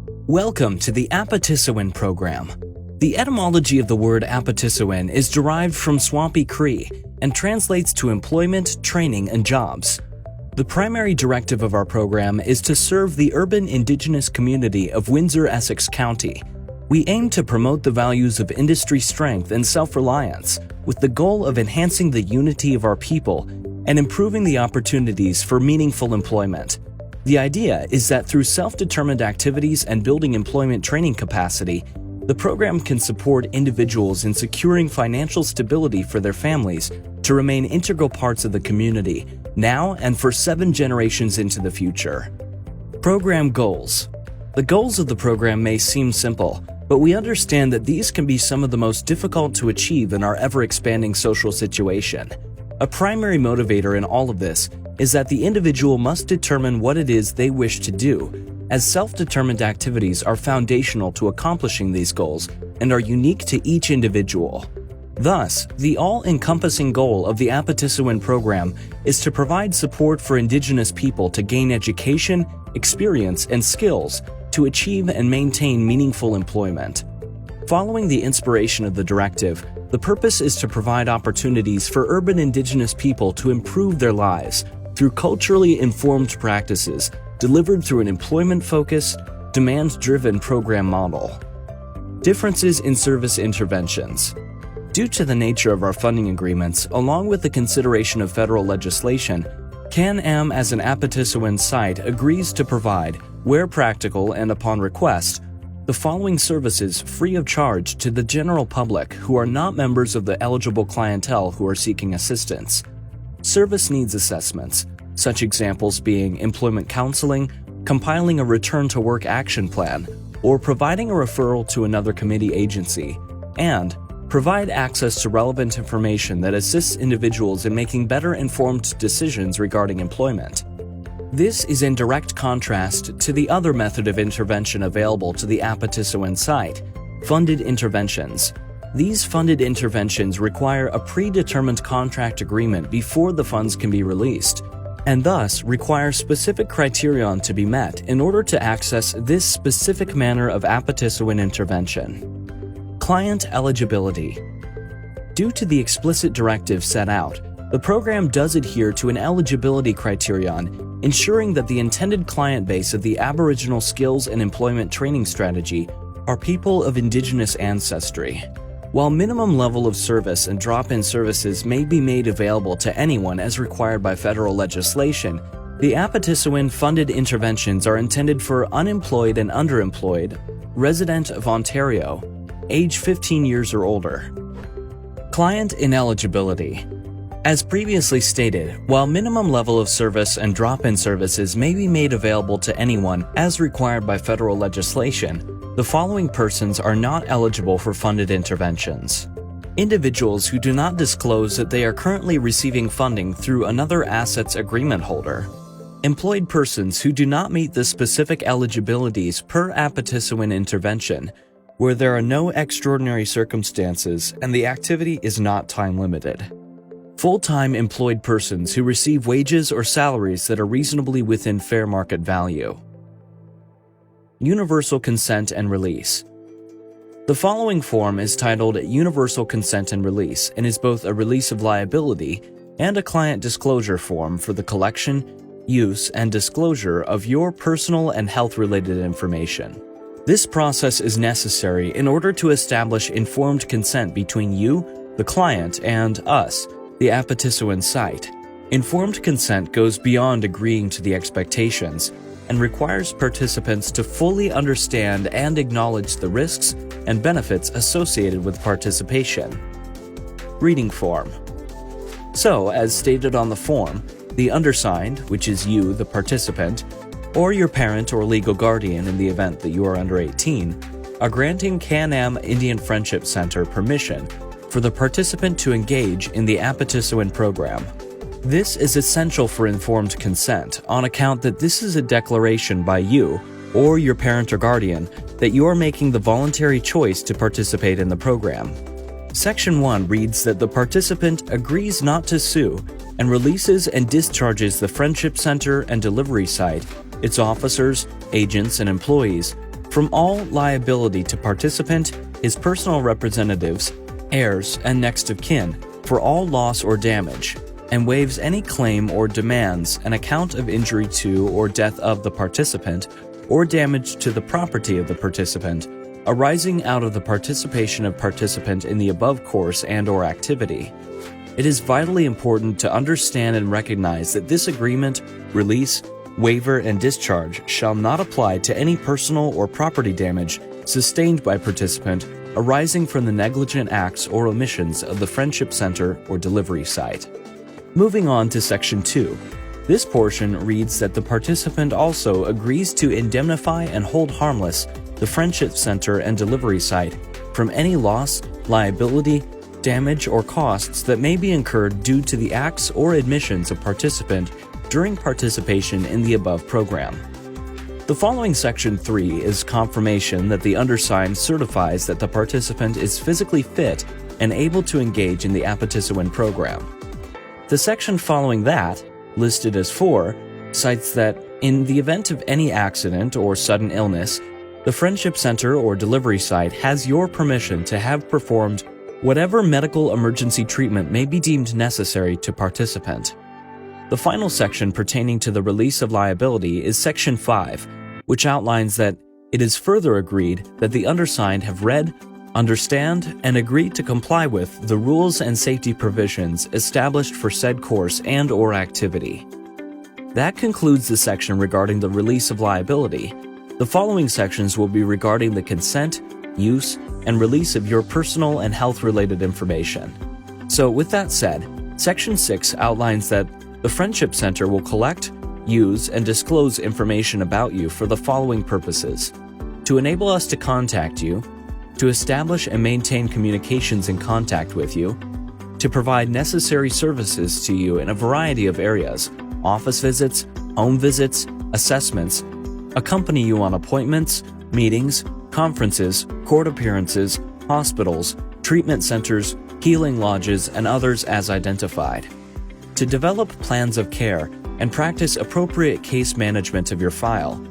Welcome to the Apatisiwin Program. The etymology of the word Apatisiwin is derived from Swampy Cree and translates to employment, training, and jobs. The primary directive of our program is to serve the urban indigenous community of Windsor-Essex County. We aim to promote the values of industry strength and self-reliance with the goal of enhancing the unity of our people and improving the opportunities for meaningful employment. The idea is that through self-determined activities and building employment training capacity, the program can support individuals in securing financial stability for their families to remain integral parts of the community, now and for 7 generations into the future. Program goals. The goals of the program may seem simple, but we understand that these can be some of the most difficult to achieve in our ever-expanding social situation. A primary motivator in all of this is that the individual must determine what it is they wish to do, as self-determined activities are foundational to accomplishing these goals and are unique to each individual. Thus, the all-encompassing goal of the Apatisiwin program is to provide support for Indigenous people to gain education, experience, and skills to achieve and maintain meaningful employment. Following the inspiration of the directive, the purpose is to provide opportunities for urban Indigenous people to improve their lives through culturally informed practices delivered through an employment-focused, demand-driven program model. Differences in service interventions. Due to the nature of our funding agreements, along with the consideration of federal legislation, Can-Am as an Apatisiwin site agrees to provide, where practical and upon request, the following services free of charge to the general public who are not members of the eligible clientele who are seeking assistance. Service needs assessments, such examples being employment counseling, compiling a return-to-work action plan, or providing a referral to another committee agency, and provide access to relevant information that assists individuals in making better informed decisions regarding employment. This is in direct contrast to the other method of intervention available to the Apatisiwin site, funded interventions. These funded interventions require a predetermined contract agreement before the funds can be released, and thus require specific criterion to be met in order to access this specific manner of Apatisiwin intervention. Client eligibility. Due to the explicit directive set out, the program does adhere to an eligibility criterion, ensuring that the intended client base of the Aboriginal Skills and Employment Training Strategy are people of Indigenous ancestry. While minimum level of service and drop-in services may be made available to anyone as required by federal legislation, the Apatisiwin funded interventions are intended for unemployed and underemployed, resident of Ontario, age 15 years or older. Client ineligibility. As previously stated, while minimum level of service and drop-in services may be made available to anyone as required by federal legislation, the following persons are not eligible for funded interventions. Individuals who do not disclose that they are currently receiving funding through another assets agreement holder. Employed persons who do not meet the specific eligibilities per Apatisiwin intervention, where there are no extraordinary circumstances and the activity is not time-limited. Full-time employed persons who receive wages or salaries that are reasonably within fair market value. Universal Consent and Release. The following form is titled Universal Consent and Release and is both a release of liability and a client disclosure form for the collection, use, and disclosure of your personal and health-related information. This process is necessary in order to establish informed consent between you, the client, and us, the Apatisiwin site. Informed consent goes beyond agreeing to the expectations and requires participants to fully understand and acknowledge the risks and benefits associated with participation. Reading form. So, as stated on the form, the undersigned, which is you, the participant, or your parent or legal guardian in the event that you are under 18, are granting Can-Am Indian Friendship Center permission for the participant to engage in the Apatisiwin program. This is essential for informed consent on account that this is a declaration by you or your parent or guardian that you are making the voluntary choice to participate in the program. Section 1 reads that the participant agrees not to sue and releases and discharges the Friendship Center and delivery site, its officers, agents, and employees from all liability to participant, his personal representatives, heirs, and next of kin for all loss or damage, and waives any claim or demands an account of injury to or death of the participant or damage to the property of the participant arising out of the participation of participant in the above course and/or activity. It is vitally important to understand and recognize that this agreement, release, waiver, and discharge shall not apply to any personal or property damage sustained by participant arising from the negligent acts or omissions of the Friendship Center or delivery site. Moving on to Section 2. This portion reads that the participant also agrees to indemnify and hold harmless the Friendship Center and delivery site from any loss, liability, damage, or costs that may be incurred due to the acts or admissions of participant during participation in the above program. The following Section 3 is confirmation that the undersigned certifies that the participant is physically fit and able to engage in the Apatisiwin Program. The section following that, listed as 4, cites that in the event of any accident or sudden illness, the Friendship Center or delivery site has your permission to have performed whatever medical emergency treatment may be deemed necessary to participant. The final section pertaining to the release of liability is Section 5, which outlines that it is further agreed that the undersigned have read, understand, and agree to comply with the rules and safety provisions established for said course and/or activity. That concludes the section regarding the release of liability. The following sections will be regarding the consent, use, and release of your personal and health-related information. So with that said, Section 6 outlines that the Friendship Center will collect, use, and disclose information about you for the following purposes: to enable us to contact you, to establish and maintain communications and contact with you, to provide necessary services to you in a variety of areas, office visits, home visits, assessments, accompany you on appointments, meetings, conferences, court appearances, hospitals, treatment centers, healing lodges, and others as identified, to develop plans of care and practice appropriate case management of your file,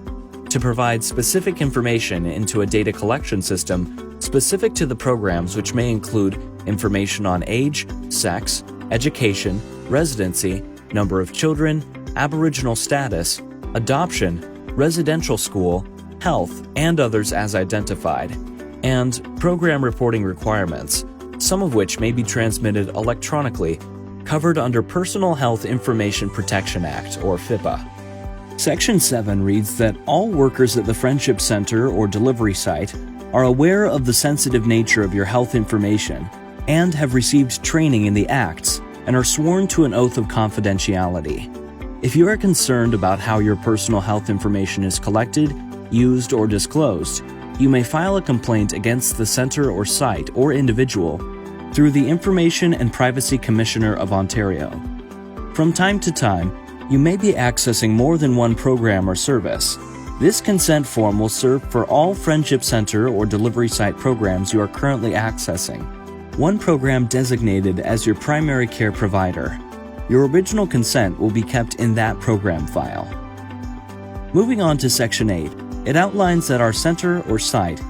to provide specific information into a data collection system specific to the programs, which may include information on age, sex, education, residency, number of children, Aboriginal status, adoption, residential school, health, and others as identified, and program reporting requirements, some of which may be transmitted electronically, covered under Personal Health Information Protection Act, or FIPA. Section 7 reads that all workers at the Friendship Center or delivery site are aware of the sensitive nature of your health information and have received training in the acts and are sworn to an oath of confidentiality. If you are concerned about how your personal health information is collected, used, or disclosed, you may file a complaint against the center or site or individual through the Information and Privacy Commissioner of Ontario. From time to time, you may be accessing more than one program or service. This consent form will serve for all Friendship Center or delivery site programs you are currently accessing. One program designated as your primary care provider. Your original consent will be kept in that program file. Moving on to Section 8, it outlines that our center or site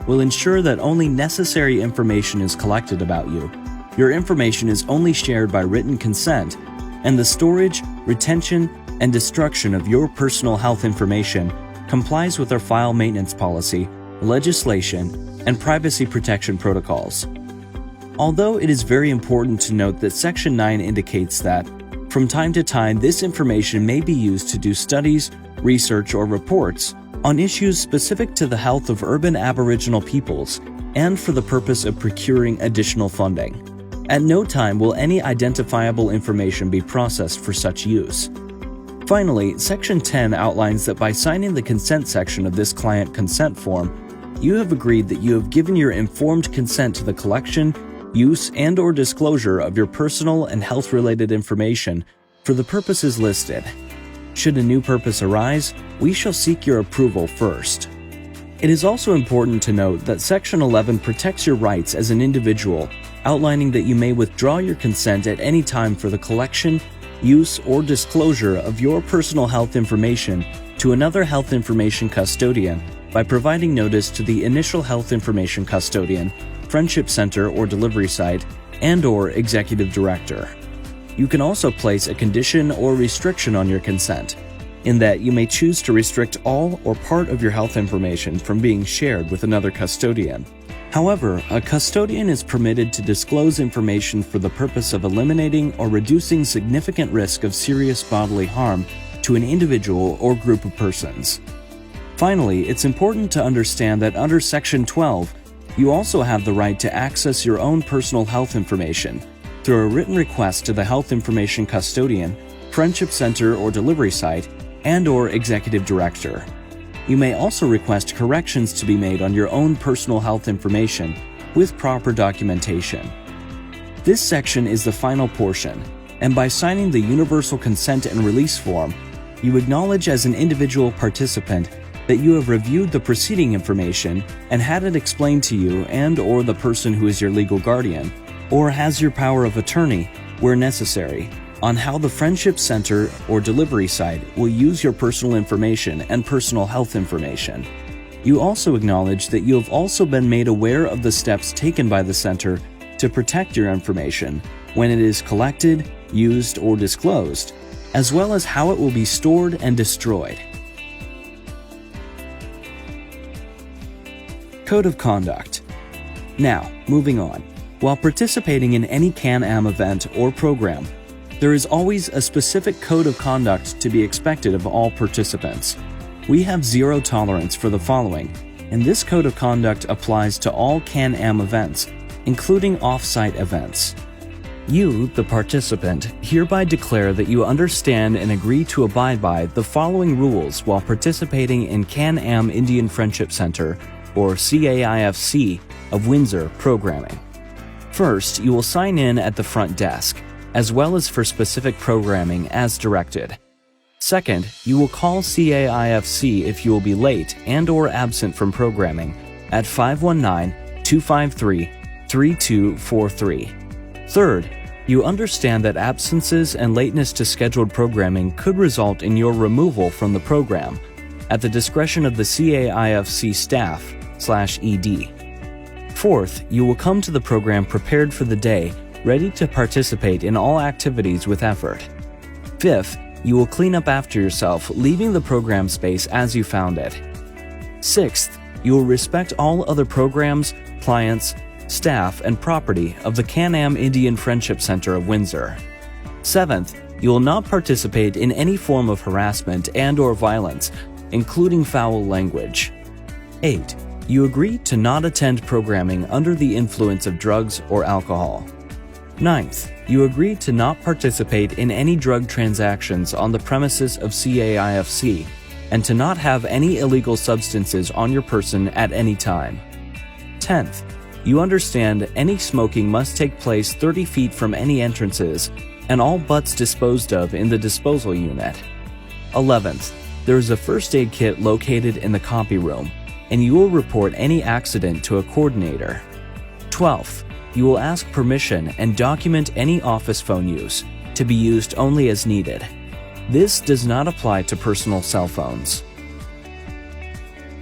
will ensure that only necessary information is collected about you. Your information is only shared by written consent, and the storage, retention, and destruction of your personal health information complies with our file maintenance policy, legislation, and privacy protection protocols. Although it is very important to note that Section 9 indicates that, from time to time, this information may be used to do studies, research, or reports on issues specific to the health of urban Aboriginal peoples and for the purpose of procuring additional funding. At no time will any identifiable information be processed for such use. Finally, Section 10 outlines that by signing the consent section of this client consent form, you have agreed that you have given your informed consent to the collection, use, and/or disclosure of your personal and health-related information for the purposes listed. Should a new purpose arise, we shall seek your approval first. It is also important to note that Section 11 protects your rights as an individual, outlining that you may withdraw your consent at any time for the collection, use, or disclosure of your personal health information to another health information custodian by providing notice to the initial health information custodian, friendship center or delivery site, and/or executive director. You can also place a condition or restriction on your consent, in that you may choose to restrict all or part of your health information from being shared with another custodian. However, a custodian is permitted to disclose information for the purpose of eliminating or reducing significant risk of serious bodily harm to an individual or group of persons. Finally, it's important to understand that under Section 12, you also have the right to access your own personal health information through a written request to the health information custodian, friendship center or delivery site, and/or executive director. You may also request corrections to be made on your own personal health information with proper documentation. This section is the final portion, and by signing the Universal Consent and Release Form, you acknowledge as an individual participant that you have reviewed the preceding information and had it explained to you and/or the person who is your legal guardian, or has your power of attorney, where necessary, on how the Friendship Center or delivery site will use your personal information and personal health information. You also acknowledge that you have also been made aware of the steps taken by the center to protect your information when it is collected, used, or disclosed, as well as how it will be stored and destroyed. Code of Conduct. Now, moving on. While participating in any Can-Am event or program, there is always a specific code of conduct to be expected of all participants. We have zero tolerance for the following, and this code of conduct applies to all Can-Am events, including off-site events. You, the participant, hereby declare that you understand and agree to abide by the following rules while participating in Can-Am Indian Friendship Center, or CAIFC, of Windsor programming. First, you will sign in at the front desk, as well as for specific programming as directed. Second, you will call CAIFC if you will be late and/or absent from programming at 519-253-3243. Third, you understand that absences and lateness to scheduled programming could result in your removal from the program at the discretion of the CAIFC staff/ED. Fourth, you will come to the program prepared for the day, ready to participate in all activities with effort. Fifth, you will clean up after yourself, leaving the program space as you found it. Sixth, you will respect all other programs, clients, staff, and property of the Can-Am Indian Friendship Center of Windsor. Seventh, you will not participate in any form of harassment and/or violence, including foul language. 8. You agree to not attend programming under the influence of drugs or alcohol. 9th, you agree to not participate in any drug transactions on the premises of CAIFC and to not have any illegal substances on your person at any time. 10th, you understand any smoking must take place 30 feet from any entrances and all butts disposed of in the disposal unit. 11th, there is a first aid kit located in the copy room, and you will report any accident to a coordinator. 12th, you will ask permission and document any office phone use, to be used only as needed. This does not apply to personal cell phones.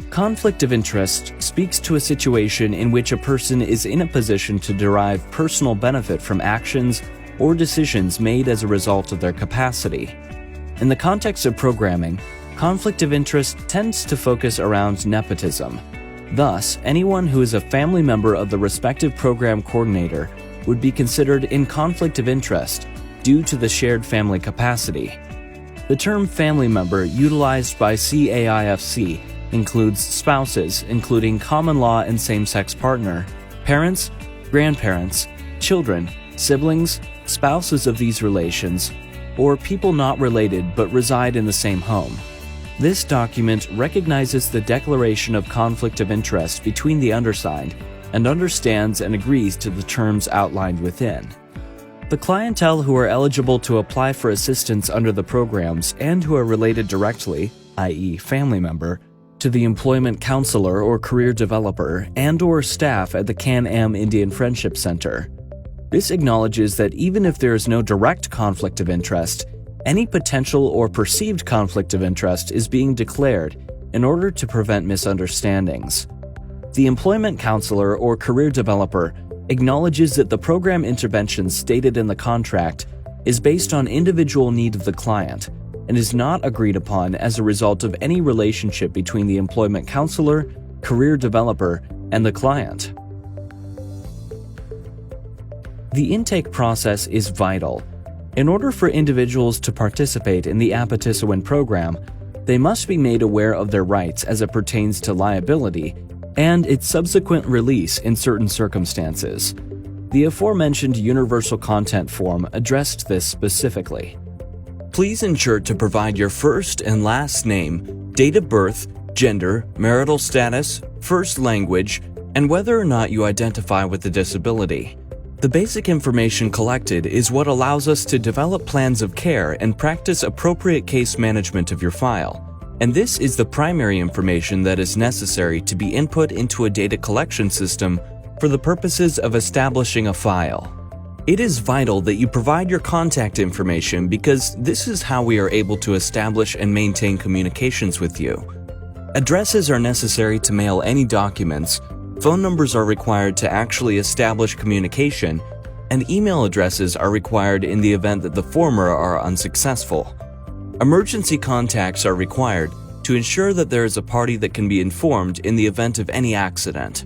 Conflict of interest speaks to a situation in which a person is in a position to derive personal benefit from actions or decisions made as a result of their capacity. In the context of programming, conflict of interest tends to focus around nepotism. Thus, anyone who is a family member of the respective program coordinator would be considered in conflict of interest due to the shared family capacity. The term family member utilized by CAIFC includes spouses, including common law and same-sex partner, parents, grandparents, children, siblings, spouses of these relations, or people not related but reside in the same home. This document recognizes the declaration of conflict of interest between the undersigned and understands and agrees to the terms outlined within. The clientele who are eligible to apply for assistance under the programs and who are related directly, i.e. family member, to the employment counselor or career developer and/or staff at the Can-Am Indian Friendship Center. This acknowledges that even if there is no direct conflict of interest, any potential or perceived conflict of interest is being declared in order to prevent misunderstandings. The employment counselor or career developer acknowledges that the program intervention stated in the contract is based on individual need of the client and is not agreed upon as a result of any relationship between the employment counselor, career developer, and the client. The intake process is vital. In order for individuals to participate in the Apatisiwin program, they must be made aware of their rights as it pertains to liability and its subsequent release in certain circumstances. The aforementioned Universal Content Form addressed this specifically. Please ensure to provide your first and last name, date of birth, gender, marital status, first language, and whether or not you identify with a disability. The basic information collected is what allows us to develop plans of care and practice appropriate case management of your file. And this is the primary information that is necessary to be input into a data collection system for the purposes of establishing a file. It is vital that you provide your contact information because this is how we are able to establish and maintain communications with you. Addresses are necessary to mail any documents, phone numbers are required to actually establish communication, and email addresses are required in the event that the former are unsuccessful. Emergency contacts are required to ensure that there is a party that can be informed in the event of any accident.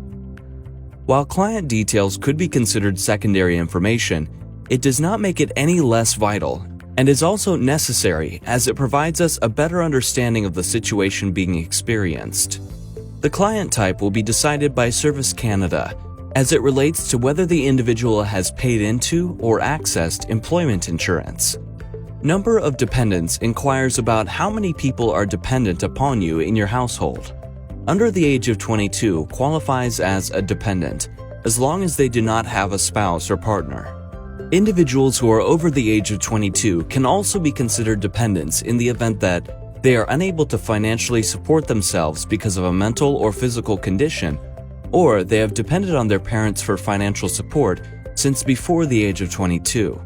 While client details could be considered secondary information, it does not make it any less vital and is also necessary as it provides us a better understanding of the situation being experienced. The client type will be decided by Service Canada as it relates to whether the individual has paid into or accessed employment insurance. Number of dependents inquires about how many people are dependent upon you in your household. Under the age of 22 qualifies as a dependent, as long as they do not have a spouse or partner. Individuals who are over the age of 22 can also be considered dependents in the event that they are unable to financially support themselves because of a mental or physical condition, or they have depended on their parents for financial support since before the age of 22.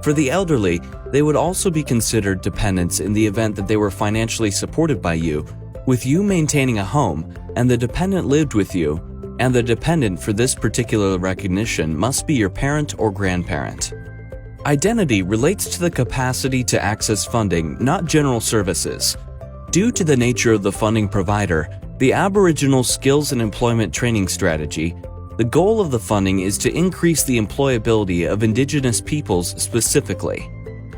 For the elderly, they would also be considered dependents in the event that they were financially supported by you, with you maintaining a home and the dependent lived with you, and the dependent for this particular recognition must be your parent or grandparent. Identity relates to the capacity to access funding, not general services. Due to the nature of the funding provider, the Aboriginal Skills and Employment Training Strategy, the goal of the funding is to increase the employability of Indigenous peoples specifically.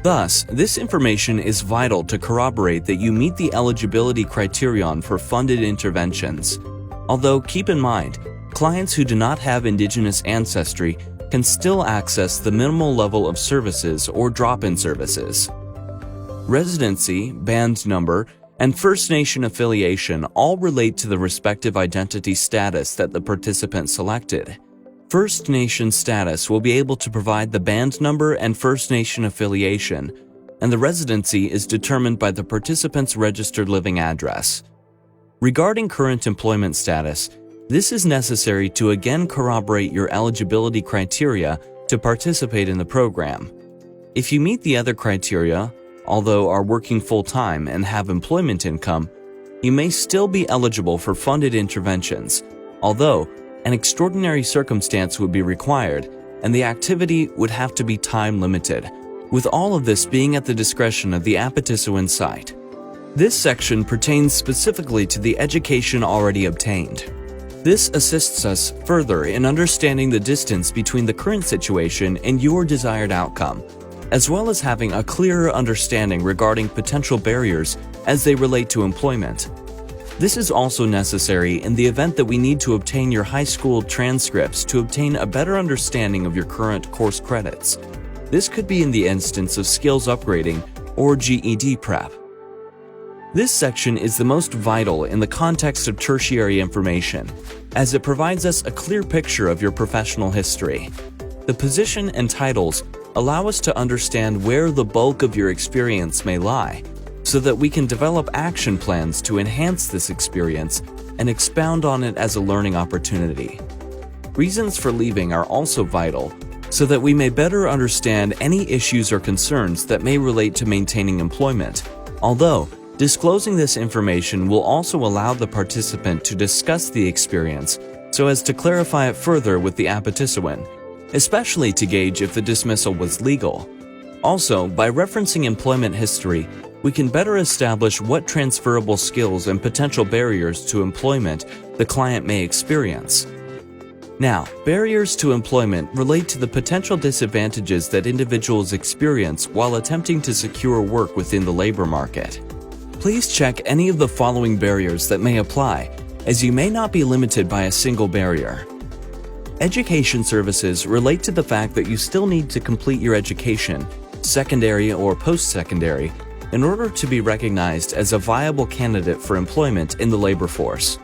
Thus, this information is vital to corroborate that you meet the eligibility criterion for funded interventions. Although, keep in mind, clients who do not have Indigenous ancestry can still access the minimal level of services or drop-in services. Residency, band number, and First Nation affiliation all relate to the respective identity status that the participant selected. First Nation status will be able to provide the band number and First Nation affiliation, and the residency is determined by the participant's registered living address. Regarding current employment status, this is necessary to again corroborate your eligibility criteria to participate in the program. If you meet the other criteria, although are working full-time and have employment income, you may still be eligible for funded interventions, although an extraordinary circumstance would be required and the activity would have to be time-limited, with all of this being at the discretion of the Apatisiwin site. This section pertains specifically to the education already obtained. This assists us further in understanding the distance between the current situation and your desired outcome, as well as having a clearer understanding regarding potential barriers as they relate to employment. This is also necessary in the event that we need to obtain your high school transcripts to obtain a better understanding of your current course credits. This could be in the instance of skills upgrading or GED prep. This section is the most vital in the context of tertiary information, as it provides us a clear picture of your professional history. The position and titles allow us to understand where the bulk of your experience may lie, so that we can develop action plans to enhance this experience and expound on it as a learning opportunity. Reasons for leaving are also vital, so that we may better understand any issues or concerns that may relate to maintaining employment, although Disclosing this information will also allow the participant to discuss the experience so as to clarify it further with the Apatisiwin, especially to gauge if the dismissal was legal. Also, by referencing employment history, we can better establish what transferable skills and potential barriers to employment the client may experience. Now, barriers to employment relate to the potential disadvantages that individuals experience while attempting to secure work within the labor market. Please check any of the following barriers that may apply, as you may not be limited by a single barrier. Education services relate to the fact that you still need to complete your education, secondary or post-secondary, in order to be recognized as a viable candidate for employment in the labor force.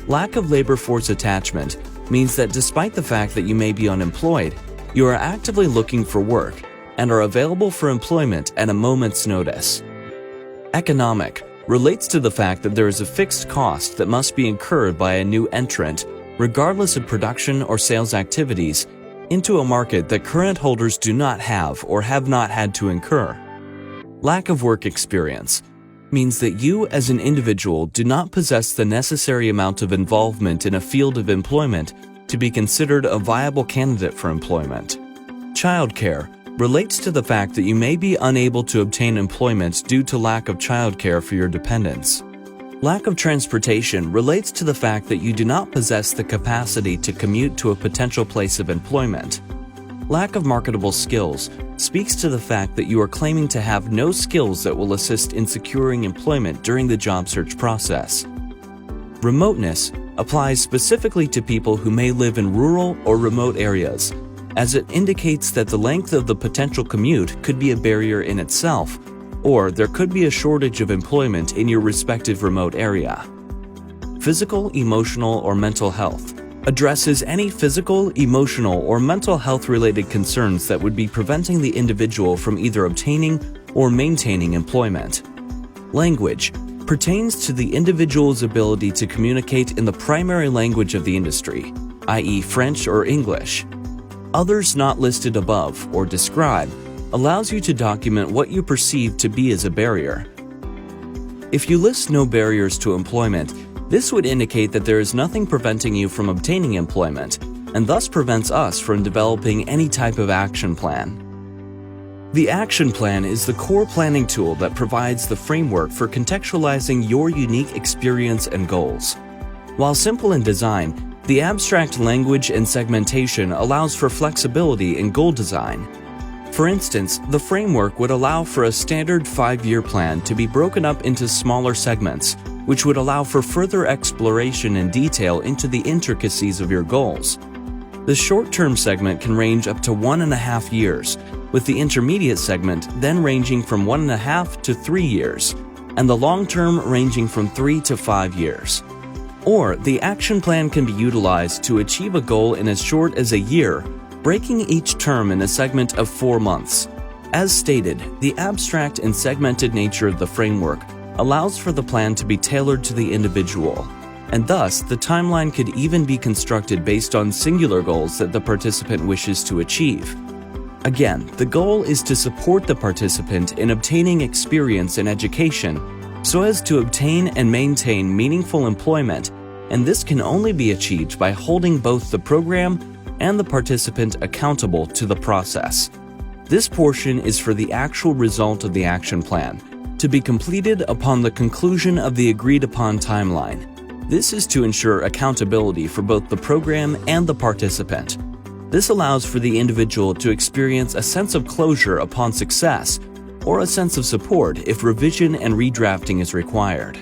Lack of labor force attachment means that despite the fact that you may be unemployed, you are actively looking for work and are available for employment at a moment's notice. Economic relates to the fact that there is a fixed cost that must be incurred by a new entrant, regardless of production or sales activities, into a market that current holders do not have or have not had to incur. Lack of work experience means that you as an individual do not possess the necessary amount of involvement in a field of employment to be considered a viable candidate for employment. Childcare relates to the fact that you may be unable to obtain employment due to lack of childcare for your dependents. Lack of transportation relates to the fact that you do not possess the capacity to commute to a potential place of employment. Lack of marketable skills speaks to the fact that you are claiming to have no skills that will assist in securing employment during the job search process. Remoteness applies specifically to people who may live in rural or remote areas, as it indicates that the length of the potential commute could be a barrier in itself, or there could be a shortage of employment in your respective remote area. Physical, emotional, or mental health addresses any physical, emotional, or mental health-related concerns that would be preventing the individual from either obtaining or maintaining employment. Language pertains to the individual's ability to communicate in the primary language of the industry, i.e. French or English. Others not listed above or described allows you to document what you perceive to be as a barrier. If you list no barriers to employment, this would indicate that there is nothing preventing you from obtaining employment, and thus prevents us from developing any type of action plan. The action plan is the core planning tool that provides the framework for contextualizing your unique experience and goals. While simple in design, the abstract language and segmentation allows for flexibility in goal design. For instance, the framework would allow for a standard 5-year plan to be broken up into smaller segments, which would allow for further exploration and detail into the intricacies of your goals. The short-term segment can range up to 1.5 years, with the intermediate segment then ranging from 1.5 to 3 years, and the long-term ranging from 3 to 5 years. Or the action plan can be utilized to achieve a goal in as short as a year, breaking each term in a segment of 4 months. As stated, the abstract and segmented nature of the framework allows for the plan to be tailored to the individual, and thus the timeline could even be constructed based on singular goals that the participant wishes to achieve. Again, the goal is to support the participant in obtaining experience in education so as to obtain and maintain meaningful employment, and this can only be achieved by holding both the program and the participant accountable to the process. This portion is for the actual result of the action plan, to be completed upon the conclusion of the agreed-upon timeline. This is to ensure accountability for both the program and the participant. This allows for the individual to experience a sense of closure upon success, or a sense of support if revision and redrafting is required.